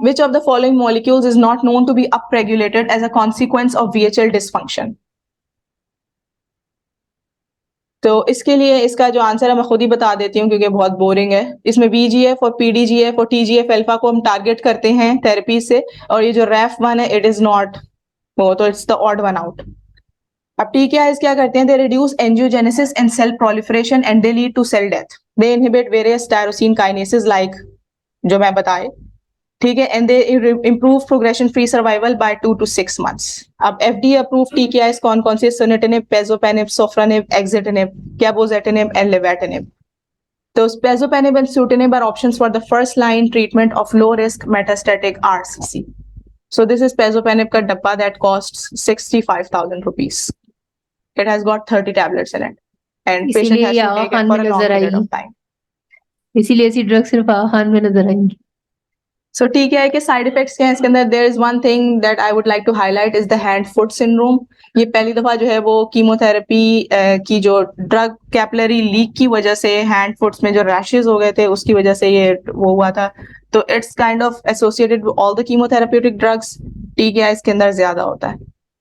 Which of the following molecules is not known to be upregulated as a consequence of VHL dysfunction? तो इसके लिए इसका जो आंसर है मैं खुद ही बता देती हूँ क्योंकि बहुत बोरिंग है. इसमें VGF और PDGF और TGF अल्फा को हम टारगेट करते हैं थेरेपी से और ये जो RAF1 है इट इज नॉट वो, तो it's the odd one out. अब TKIs क्या करते हैं? They reduce angiogenesis and cell proliferation and they lead to cell death. They inhibit various tyrosine kinases like जो मैं बताए, ठीक है, and they improve progression free survival by 2 to 6 months. अब FDA अप्रूव TKIs कौन कौन से? Sunitinib, pazopanib, sorafenib, axitinib, cabozantinib and lenvatinib. तो pazopanib and sunitinib are options for the first line treatment of low risk metastatic RCC. So this is pesopanib का डब्बा that costs 65,000 rupees. It has got 30 tablets in it, and patient has to take it for a long period of time. इसीलिए ऐसी drug सिर्फ आहान में नजर आएंगी. So TKI के side effects क्या हैं इसके अंदर? There is one thing that I would like to highlight is the hand-foot syndrome. ये पहली दफा जो है वो कीमोथेरेपी की जो ड्रग कैपिलरी लीक की वजह से हैंड फुट्स में जो रैशेस हो गए थे उसकी वजह से ये वो हुआ था. तो it's kind of associated with all the chemotherapeutic drugs. TKI इसके अंदर ज्यादा होता है.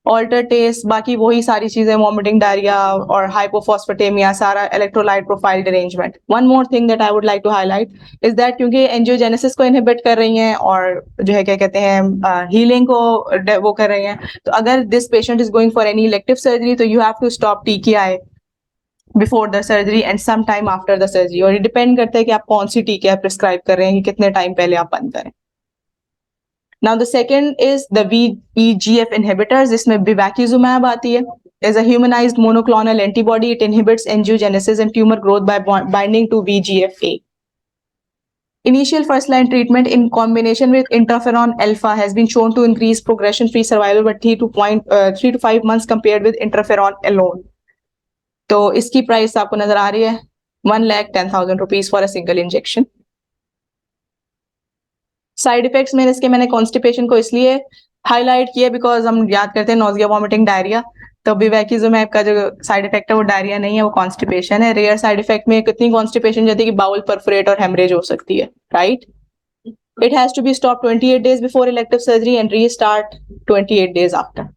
ऑल्टर टेस्ट, बाकी वही सारी चीजें, वॉमिटिंग, डायरिया और हाइपोफॉस्फेटेमिया, सारा electrolyte profile derangement. One more thing that I would like to highlight is that क्योंकि एंजियोजेनेसिस को इनहिबिट कर रही हैं और जो है क्या कहते हैं हीलिंग को वो कर रही हैं, तो अगर this patient is going for any elective surgery तो you have to stop TKI before the surgery and some time after the surgery. और ये डिपेंड करता है कि आप कौन सी TKI प्रिस्क्राइब कर रहे हैं, कि कितने टाइम पहले आप बंद करें. Now the second is the VEGF inhibitors. इसमें bevacizumab आती है. Is a humanized monoclonal antibody. It inhibits angiogenesis and tumor growth by binding to VEGF-A. Initial first-line treatment in combination with interferon alpha has been shown to increase progression-free survival by 3 to 5 months compared with interferon alone. तो इसकी price आपको नजर आ रही है 1,10,000 rupees for a single injection. Side effects में इसके मैंने constipation को इसलिए हाईलाइट किया बिकॉज हम याद करते हैं नोजिया, वॉमिटिंग, डायरिया. तो बिवैकिजुमैब का जो साइड इफेक्ट है वो डायरिया नहीं है, वो कॉन्स्टिपेशन है. रेयर साइड इफेक्ट में कितनी कॉन्स्टिपेशन जाती है कि बाउल परफोरेट और हेमरेज हो सकती है, right. It has to be stop 28 days before elective surgery and restart 28 days after.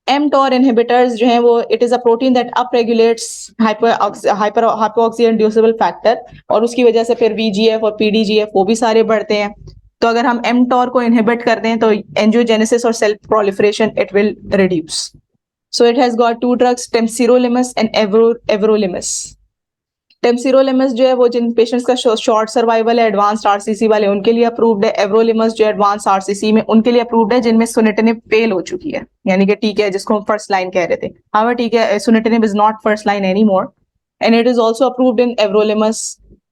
mTOR inhibitors जो हैं वो it is a protein that upregulates hypoxia inducible factor और उसकी वजह से फिर VGF और PDGF वो भी सारे बढ़ते हैं. तो अगर हम mTOR को inhibit कर दें तो angiogenesis और cell proliferation it will reduce. So it has got two drugs, temsirolimus and everolimus. टेम्सिरोलिमस जो है वो जिन पेशेंट्स का शॉर्ट सर्वाइवल है एडवांस्ड आरसीसी वाले उनके लिए अप्रूव्ड है. एवरोलिमस जो एडवांस आरसीसी में उनके लिए अप्रूव्ड है जिनमें सुनिटिनिब फेल हो चुकी है, यानी कि ठीक है जिसको हम फर्स्ट लाइन कह रहे थे. हां ठीक है, sunitinib is not first line any more and it is also approved in everolimus.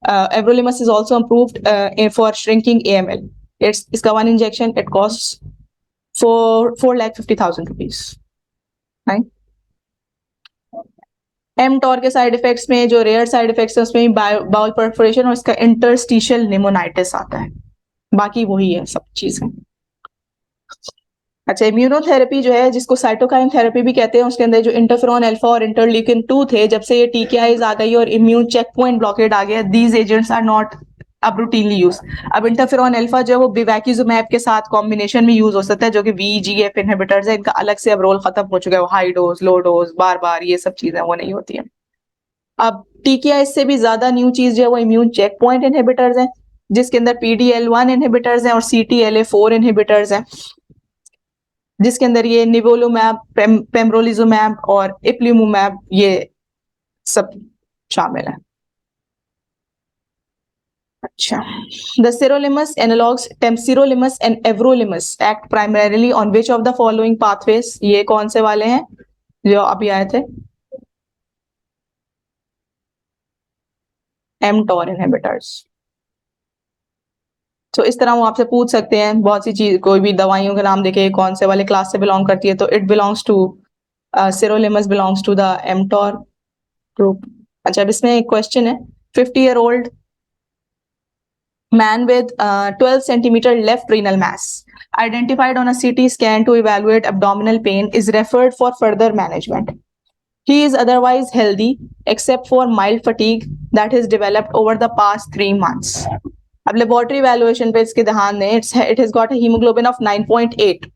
Everolimus is also approved for shrinking AML. इसका one injection it cost 4,50,000 rupees. mTOR के साइड इफेक्ट्स में जो रेयर साइड इफेक्ट्स है उसमें bowl perforation और इसका interstitial pneumonitis आता है. बाकी वही है सब चीजें. अच्छा, इम्यूनोथेरेपी जो है जिसको साइटोकाइन थेरेपी भी कहते हैं उसके अंदर जो इंटरफेरॉन अल्फा और इंटरल्यूकिन 2 थे, जब से ये TKIs आ गई और इम्यून चेक पॉइंट ब्लॉकेड आ गया, दीज एजेंट्स आर नॉट अब रूटीनली यूज. अब इंटरफेरॉन अल्फा जो है वो बिवैक्यूजुमैब के साथ कॉम्बिनेशन में यूज हो सकता है जो कि VEGF इनहिबिटर्स है. इनका अलग से अब रोल खत्म हो चुका है. वो हाई डोज, लो डोज, बार बार ये सब चीजें वो नहीं होती है. अब TKI से भी ज्यादा न्यू चीज जो है वो इम्यून चेक पॉइंट इनहिबिटर्स हैं जिसके अंदर PDL1 इनहिबिटर्स हैं और CTLA4 इनहिबिटर्स हैं, जिसके अंदर ये निवोलुमैब, पेम्ब्रोलिजुमैब और इप्लिमुमैब ये सब शामिल है. अच्छा, the sirolimus analogs temsirolimus and everolimus act primarily on which of the following pathways? ये कौन से वाले हैं जो अभी आए थे? mTOR inhibitors. तो इस तरह वो आपसे पूछ सकते हैं बहुत सी चीज, कोई भी दवाइयों के नाम देखे कौन से वाले क्लास से बिलोंग करती है, तो it belongs to sirolimus belongs to the mTOR group. अच्छा, अब इसमें एक क्वेश्चन है. 50-year-old man with 12 centimeter left renal mass identified on a CT scan to evaluate abdominal pain is referred for further management. He is otherwise healthy except for mild fatigue that has developed over the past 3 months. अब laboratory evaluation पे इसके ध्यान दें. It has got a hemoglobin of 9.8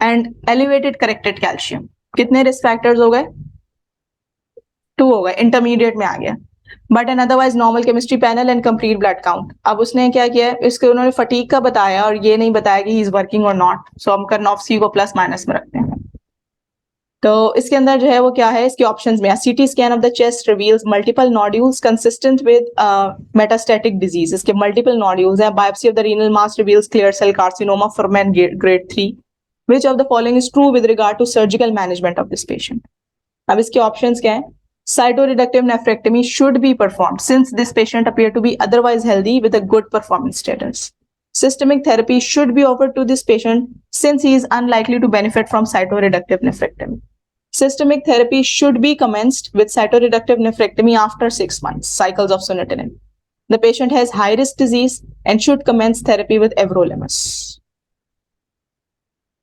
and elevated corrected calcium. कितने risk factors हो गए? 2 हो गए, इंटरमीडिएट में आ गया. But an otherwise normal chemistry panel and complete blood count. अब उसने क्या किया, इसके उन्होंने फटीक का बताया और ये नहीं बताया कि ही इज वर्किंग और नॉट. सो हम कर्नॉफ्स्की को प्लस माइनस में रखते हैं. तो इसके अंदर जो है वो क्या है, इसके ऑप्शंस में CT scan of the chest reveals multiple nodules consistent with metastatic disease. इसके मल्टीपल नोड्यूल्स हैं. Biopsy of the renal mass reveals clear cell carcinoma Fuhrman grade 3. Which of the following is true with regard to surgical management of this patient? अब इसके options क्या है? Cytoreductive nephrectomy should be performed since this patient appeared to be otherwise healthy with a good performance status. Systemic therapy should be offered to this patient since he is unlikely to benefit from cytoreductive nephrectomy. Systemic therapy should be commenced with cytoreductive nephrectomy after 6 months cycles of sunitinib. The patient has high risk disease and should commence therapy with everolimus.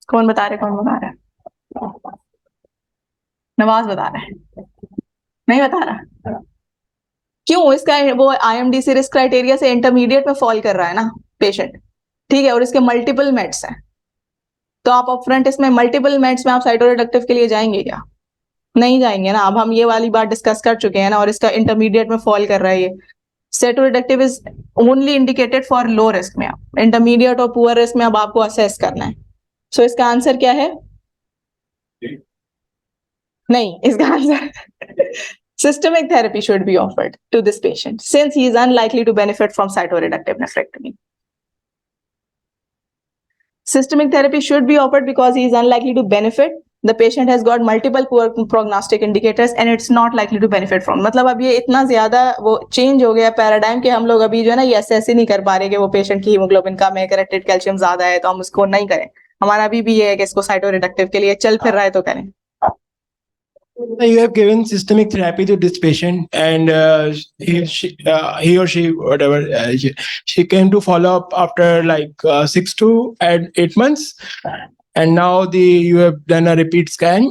कौन बता रहा है? नवाज बता रहा है, नहीं बता रहा. क्यों? इसका वो IMDC रिस्क क्राइटेरिया से इंटरमीडिएट में फॉल कर रहा है ना पेशेंट, ठीक है, और इसके मल्टीपल मेड्स हैं. तो आप अपफ्रंट इसमें मल्टीपल मेड्स में आप साइटोरेडक्टिव के लिए जाएंगे क्या? नहीं जाएंगे ना. अब हम ये वाली बात डिस्कस कर चुके हैं ना, और इसका इंटरमीडिएट में फॉल कर रहा है. ये cytoreductive is only indicated for low risk में. इंटरमीडिएट और पुअर रिस्क में अब आपको असेस करना है. सो इसका आंसर क्या है? नहीं, इसका answer systemic therapy should be offered to this patient since he is unlikely to benefit from cytoreductive nephrectomy. Systemic therapy should be offered because he is unlikely to benefit. The patient has got multiple poor prognostic indicators and it's not likely to benefit from. मतलब अब ये इतना ज्यादा वो change हो गया paradigm कि हम लोग अभी जो है ना ये असेस ही नहीं कर पा रहे कि वो पेशेंट की हीमोग्लोबिन कम है, करेक्टेड कैल्शियम ज्यादा है, तो हम उसको नहीं करें. हमारा अभी भी ये है कि इसको साइटोरेडक्टिव के लिए चल फिर रहा है तो करें. You have given systemic therapy to this patient, and he or she, whatever, she came to follow up after like 6 to 8 months, and now you have done a repeat scan,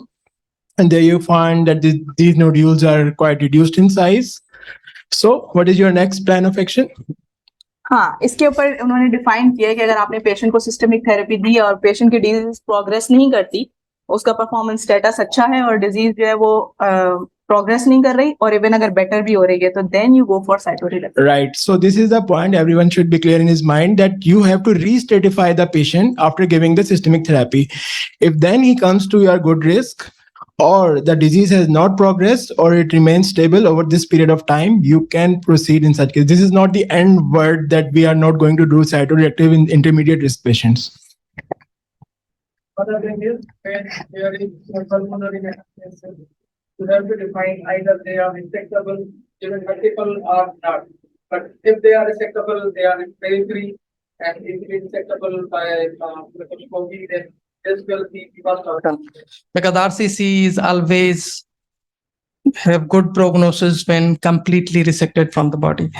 and there you find that these nodules are quite reduced in size. So, what is your next plan of action? हाँ, इसके ऊपर उन्होंने define किया है कि अगर आपने patient को सिस्टमिक थेरेपी दी और पेशेंट की डिजीज प्रोग्रेस नहीं करती उसका परफॉर्मेंस स्टेटस अच्छा है और डिजीज जो है वो प्रोग्रेस नहीं कर रही और इवन अगर बेटर भी हो रही है तो then you go for cytoreductive. Right. So this is the point everyone should be clear in his mind, that you have to re-stratify the patient after giving the systemic therapy. If then he comes to your good risk, or the disease has not progressed, or it remains stable over this period of time, you can proceed in such case. This is not the end word that we are not going to do cytoreactive in intermediate risk patients. Other thing is, when there is pulmonary metastasis, you have to define either they are resectable, even multiple or not. But if they are resectable, they are very free, and if it is resectable by laparoscopy, then this will be the first outcome. Because RCC is always have good prognosis when completely resected from the body.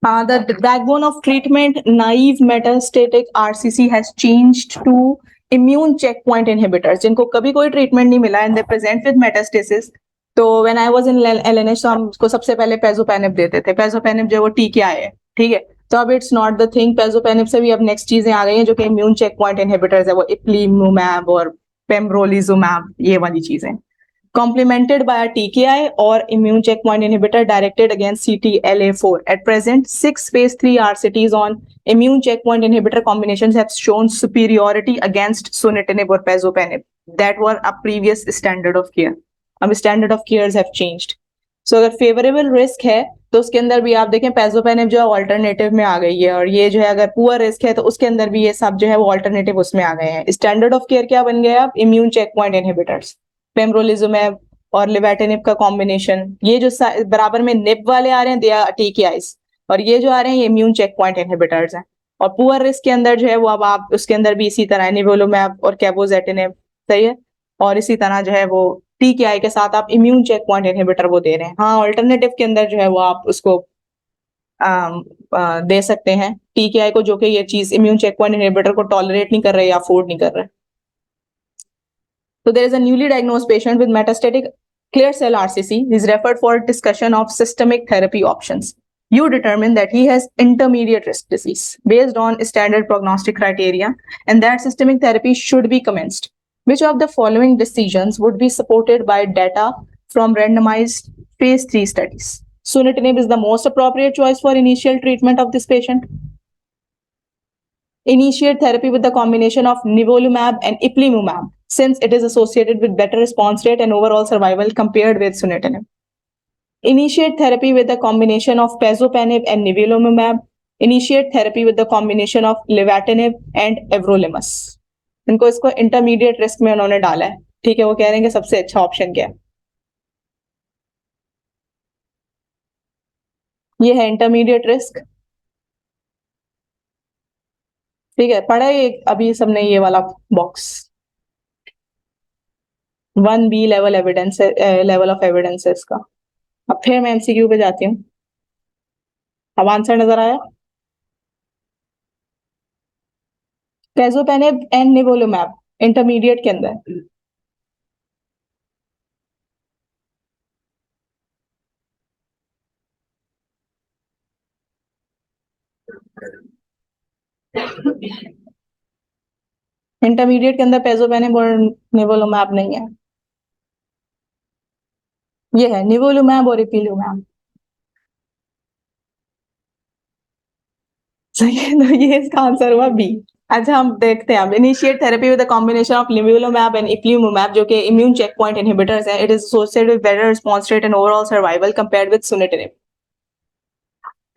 The backbone of treatment, naive metastatic RCC has changed to immune checkpoint inhibitors, जिनको कभी कोई treatment नहीं मिला and they present with metastasis. तो when I was in LNH तो हम उसको सबसे पहले पेजोपेनिब देते थे. पेजोपेनिब जो वो TKI है, ठीक है. तो अब इट्स नॉट द थिंग. पेजोपेनिब से भी अब नेक्स्ट चीजें आ गई हैं जो कि इम्यून चेकपॉइंट इनहिबिटर्स है, वो इप्लीमूमैब और पेम्ब्रोलिजुमैब, ये वाली चीजें. Complemented by a TKI or immune checkpoint inhibitor directed against CTLA4. At present, 6 phase 3 RCTs on immune checkpoint inhibitor combinations have shown superiority against sunitinib or pazopanib that were a previous standard of care. अब standard of cares have changed. So अगर favorable risk है तो उसके अंदर भी आप देखें pazopanib जो है alternative में आ गई है, और ये जो है अगर poor risk है तो उसके अंदर भी ये सब जो है वो alternative उसमें आ गए हैं. Standard of care क्या बन गया अब? Immune checkpoint inhibitors. पेम्ब्रोलिजुमैब और लिवेटिनिब का कॉम्बिनेशन. ये जो बराबर में निब वाले आ रहे हैं दे आर टीकेआईज, और ये जो आ रहे हैं ये इम्यून चेक पॉइंट इनहिबिटर्स हैं. और पुअर रिस्क के अंदर जो है वो अब आप उसके अंदर भी इसी तरह निवोलुमैब और कैबोजेटिनिब, सही है, और इसी तरह जो है वो टीकेआई के साथ आप इम्यून चेक पॉइंट इनहिबिटर वो दे रहे हैं. हाँ, ऑल्टरनेटिव के अंदर जो है वो आप उसको दे सकते हैं टीकेआई को, जो कि ये चीज इम्यून चेक पॉइंट इनहिबिटर को टॉलरेट नहीं कर रहे या अफोर्ड नहीं कर रहे. So there is a newly diagnosed patient with metastatic clear cell RCC. He is referred for discussion of systemic therapy options. You determine that he has intermediate risk disease based on standard prognostic criteria, and that systemic therapy should be commenced. Which of the following decisions would be supported by data from randomized phase 3 studies? Sunitinib is the most appropriate choice for initial treatment of this patient. Initiate therapy with the combination of nivolumab and ipilimumab, since it is associated with better response rate and overall survival compared with sunitinib. Initiate therapy with the combination of pazopanib and nivolumab. Initiate therapy with the combination of livatinib and everolimus. इनको इसको intermediate risk में उन्होंने डाला है, ठीक है. वो कह रहे हैं कि सबसे अच्छा ऑप्शन क्या है, ये है इंटरमीडिएट रिस्क. ठीक है, पढ़ा है अभी सबने ये वाला box. 1B level evidence, level of evidence है इसका. अब फिर मैं एमसीक्यू पे जाती हूँ. अब आंसर नजर आया? पेजोपेनिब एंड निवोलुमैब इंटरमीडिएट के अंदर. इंटरमीडिएट के अंदर पेजोपेनिब और निवोलुमैब नहीं है. ये है निवोलुमैब और इपिलुमैब. सही है, तो ये इसका आंसर हुआ बी. अच्छा, हम देखते हैं अब. Initiate therapy with the combination of nivolumab and ipilimumab, जो कि इम्यून चेक पॉइंट इनहिबिटर्स हैं. It is associated with better response rate and overall survival compared with sunitinib.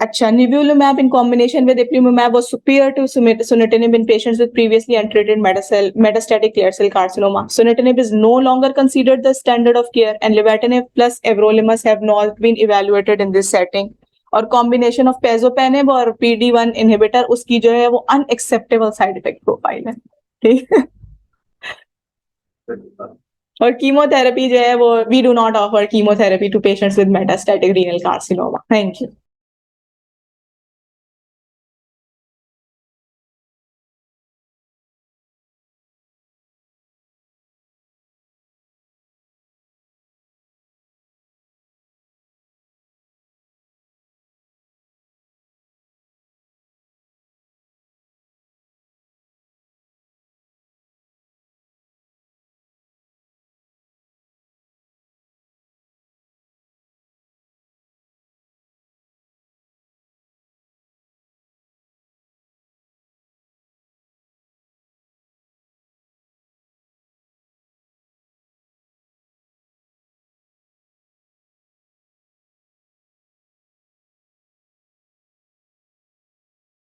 अच्छा, nivolumab in combination with ipilimumab was superior to sunitinib in patients with previously untreated metastatic clear cell carcinoma. Sunitinib is no longer considered the standard of care, and livatinib plus everolimus have not been evaluated in this setting. और combination of pazopanib और PD-1 inhibitor उसकी जो है वो unacceptable side effect profile है, ठीक है. और कीमोथेरेपी जो है वो we do not offer chemotherapy to patients with metastatic renal carcinoma. Thank you.